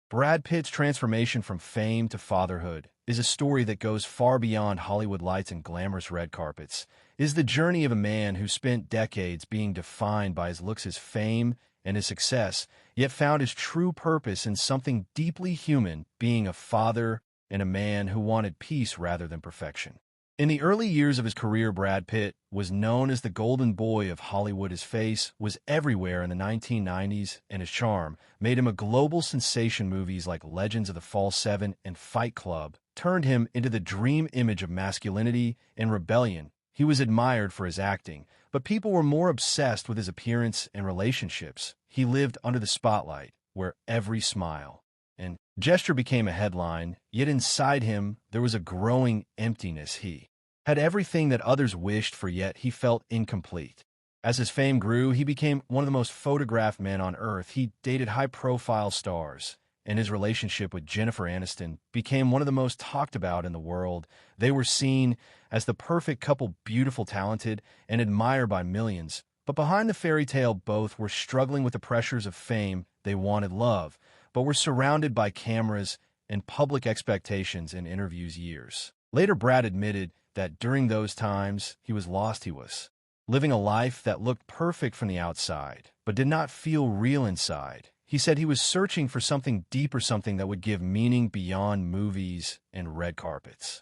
Brad Pitt's transformation from fame to fatherhood is a story that goes far beyond Hollywood lights and glamorous red carpets. It is the journey of a man who spent decades being defined by his looks, his fame, and his success, yet found his true purpose in something deeply human, being a father and a man who wanted peace rather than perfection. In the early years of his career, Brad Pitt was known as the golden boy of Hollywood. His face was everywhere in the 1990s, and his charm made him a global sensation. Movies like Legends of the Fall 7 and Fight Club turned him into the dream image of masculinity and rebellion. He was admired for his acting, but people were more obsessed with his appearance and relationships. He lived under the spotlight, where every smile and gesture became a headline, yet inside him there was a growing emptiness. He had everything that others wished for, yet he felt incomplete. As his fame grew, he became one of the most photographed men on earth. He dated high-profile stars, and his relationship with Jennifer Aniston became one of the most talked about in the world. They were seen as the perfect couple, beautiful, talented, and admired by millions. But behind the fairy tale, both were struggling with the pressures of fame. They wanted love, but were surrounded by cameras and public expectations. In interviews years later, Brad admitted that during those times, he was lost. He was living a life that looked perfect from the outside, but did not feel real inside. He said he was searching for something deeper, something that would give meaning beyond movies and red carpets.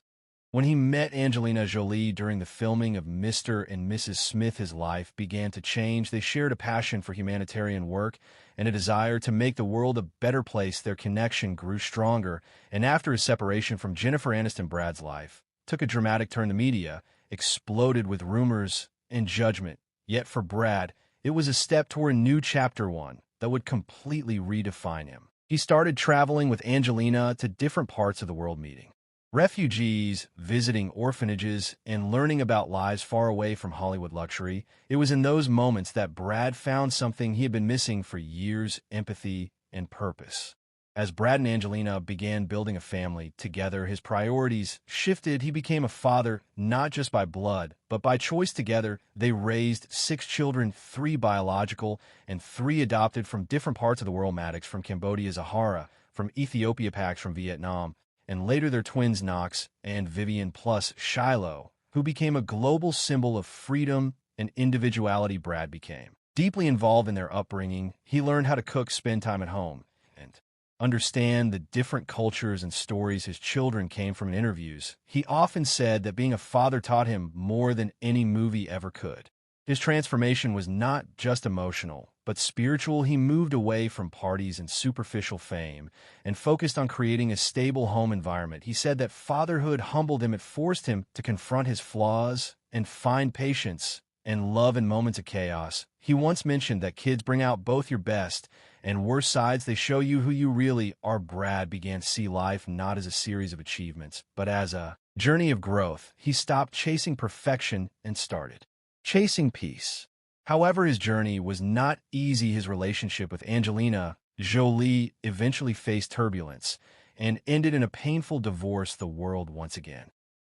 When he met Angelina Jolie during the filming of Mr. and Mrs. Smith, his life began to change. They shared a passion for humanitarian work and a desire to make the world a better place. Their connection grew stronger, and after his separation from Jennifer Aniston, Brad's life took a dramatic turn. The media exploded with rumors and judgment. Yet for Brad, it was a step toward a new chapter, one that would completely redefine him. He started traveling with Angelina to different parts of the world, meeting refugees, visiting orphanages, and learning about lives far away from Hollywood luxury. It was in those moments that Brad found something he had been missing for years: empathy and purpose. As Brad and Angelina began building a family together, his priorities shifted. He became a father, not just by blood, but by choice. Together, they raised 6 children, 3 biological and 3 adopted from different parts of the world: Maddox from Cambodia, Zahara from Ethiopia, Pax from Vietnam, and later their twins Knox and Vivian, plus Shiloh, who became a global symbol of freedom and individuality. Brad became deeply involved in their upbringing. He learned how to cook, spend time at home, and understand the different cultures and stories his children came from. In interviews, he often said that being a father taught him more than any movie ever could. His transformation was not just emotional, but spiritual. He moved away from parties and superficial fame and focused on creating a stable home environment. He said that fatherhood humbled him. It forced him to confront his flaws and find patience and love in moments of chaos. He once mentioned that kids bring out both your best and worst sides. They show you who you really are. Brad began to see life not as a series of achievements, but as a journey of growth. He stopped chasing perfection and started chasing peace. However, his journey was not easy. His relationship with Angelina Jolie eventually faced turbulence and ended in a painful divorce. The world once again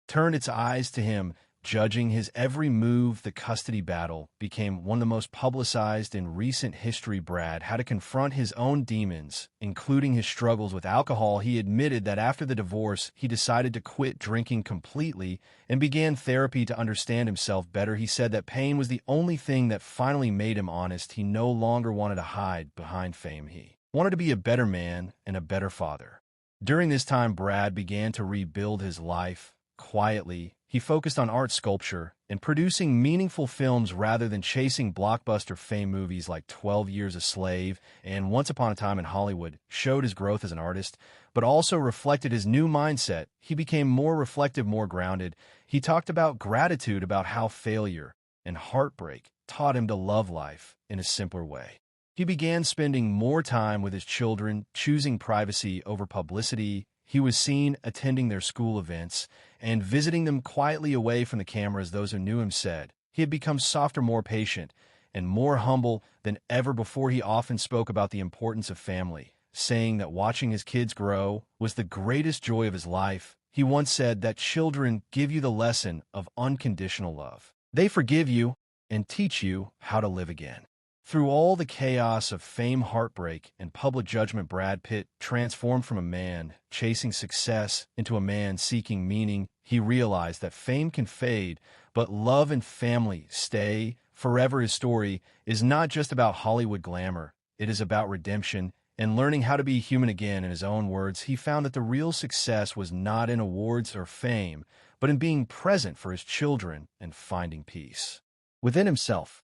turned its eyes to him, judging his every move. The custody battle became one of the most publicized in recent history. Brad had to confront his own demons, including his struggles with alcohol. He admitted that after the divorce, he decided to quit drinking completely and began therapy to understand himself better. He said that pain was the only thing that finally made him honest. He no longer wanted to hide behind fame. He wanted to be a better man and a better father. During this time, Brad began to rebuild his life quietly. He focused on art, sculpture, and producing meaningful films rather than chasing blockbuster fame. Movies like 12 Years a Slave and Once Upon a Time in Hollywood showed his growth as an artist, but also reflected his new mindset. He became more reflective, more grounded. He talked about gratitude, about how failure and heartbreak taught him to love life in a simpler way. He began spending more time with his children, choosing privacy over publicity. He was seen attending their school events and visiting them quietly away from the cameras. Those who knew him said he had become softer, more patient, and more humble than ever before. He often spoke about the importance of family, saying that watching his kids grow was the greatest joy of his life. He once said that children give you the lesson of unconditional love. They forgive you and teach you how to live again. Through all the chaos of fame, heartbreak, and public judgment, Brad Pitt transformed from a man chasing success into a man seeking meaning. He realized that fame can fade, but love and family stay forever. His story is not just about Hollywood glamour, it is about redemption and learning how to be human again. In his own words, he found that the real success was not in awards or fame, but in being present for his children and finding peace within himself.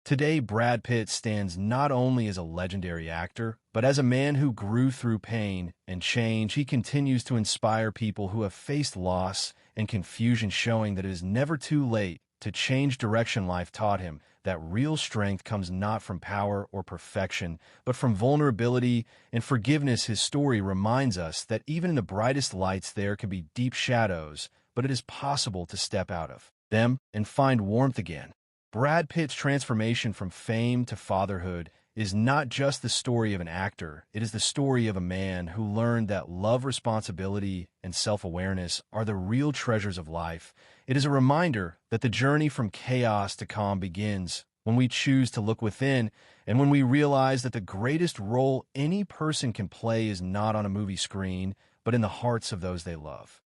Today, Brad Pitt stands not only as a legendary actor, but as a man who grew through pain and change. He continues to inspire people who have faced loss and confusion, showing that it is never too late to change direction. Life taught him that real strength comes not from power or perfection, but from vulnerability and forgiveness. His story reminds us that even in the brightest lights, there can be deep shadows, but it is possible to step out of them and find warmth again. Brad Pitt's transformation from fame to fatherhood is not just the story of an actor, it is the story of a man who learned that love, responsibility, and self-awareness are the real treasures of life. It is a reminder that the journey from chaos to calm begins when we choose to look within and when we realize that the greatest role any person can play is not on a movie screen, but in the hearts of those they love.